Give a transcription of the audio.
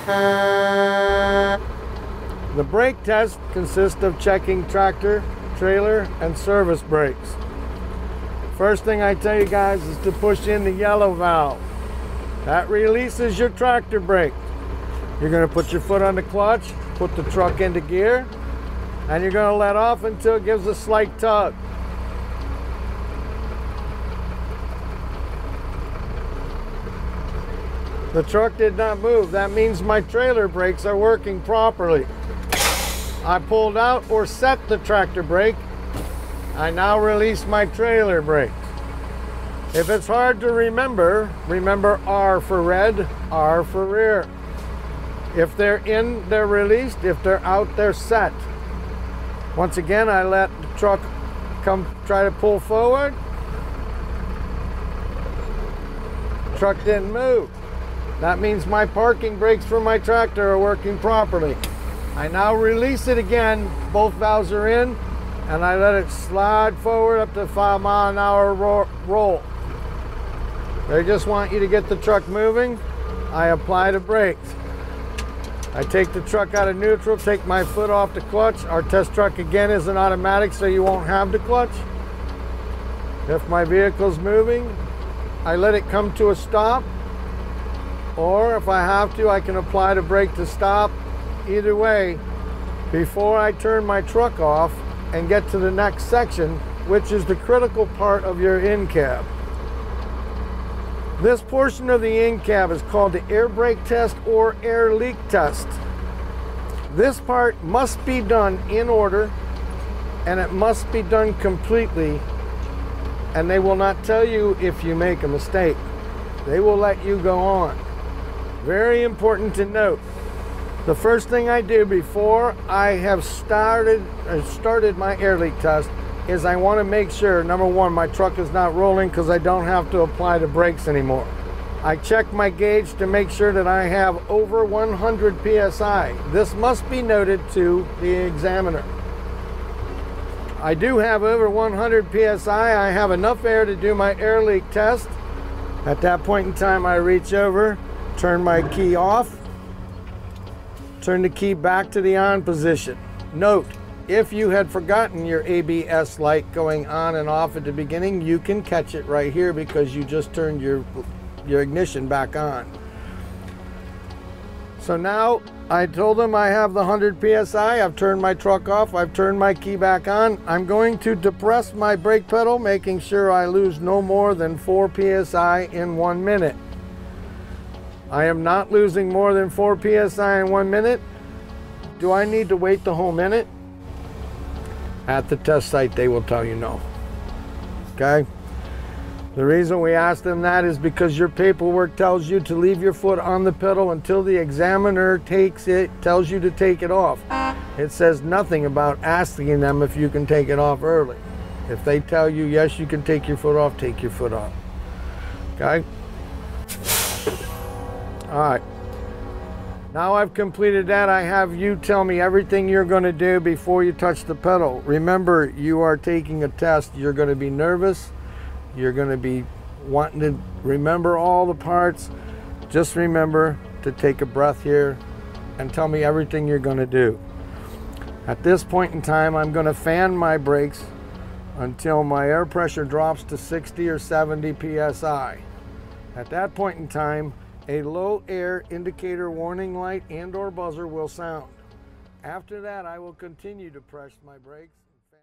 The brake test consists of checking tractor, trailer, and service brakes. First thing I tell you guys is to push in the yellow valve. That releases your tractor brake. You're going to put your foot on the clutch, put the truck into gear, and you're going to let off until it gives a slight tug. The truck did not move. That means my trailer brakes are working properly. I pulled out or set the tractor brake. I now release my trailer brake. If it's hard to remember, remember R for red, R for rear. If they're in, they're released. If they're out, they're set. Once again, I let the truck try to pull forward. Truck didn't move. That means my parking brakes for my tractor are working properly. I now release it again. Both valves are in, and I let it slide forward up to 5 mile an hour roll. They just want you to get the truck moving. I apply the brakes. I take the truck out of neutral, take my foot off the clutch. Our test truck again is an automatic, so you won't have the clutch. If my vehicle's moving, I let it come to a stop. Or if I have to, I can apply the brake to stop. Either way, before I turn my truck off and get to the next section, which is the critical part of your in-cab. This portion of the in-cab is called the air brake test or air leak test. This part must be done in order, and it must be done completely, and they will not tell you if you make a mistake. They will let you go on. Very important to note. The first thing I do before I have started my air leak test is I want to make sure, number one, my truck is not rolling because I don't have to apply the brakes anymore. I check my gauge to make sure that I have over 100 psi. This must be noted to the examiner. I do have over 100 psi. I have enough air to do my air leak test. At that point in time, I reach over, turn my key off, turn the key back to the on position. Note, if you had forgotten your ABS light going on and off at the beginning, you can catch it right here because you just turned your ignition back on. So now I told them I have the 100 psi. I've turned my truck off. I've turned my key back on. I'm going to depress my brake pedal, making sure I lose no more than 4 psi in 1 minute. I am not losing more than 4 psi in 1 minute. Do I need to wait the whole minute? At the test site, they will tell you no. Okay? The reason we ask them that is because your paperwork tells you to leave your foot on the pedal until the examiner tells you to take it off. It says nothing about asking them if you can take it off early. If they tell you, yes, you can take your foot off, take your foot off. Okay? All right. Now I've completed that, I have you tell me everything you're going to do before you touch the pedal. Remember, you are taking a test. You're going to be nervous. You're going to be wanting to remember all the parts. Just remember to take a breath here and tell me everything you're going to do. At this point in time, I'm going to fan my brakes until my air pressure drops to 60 or 70 psi. At that point in time, a low air indicator warning light and/or buzzer will sound. After that, I will continue to press my brakes.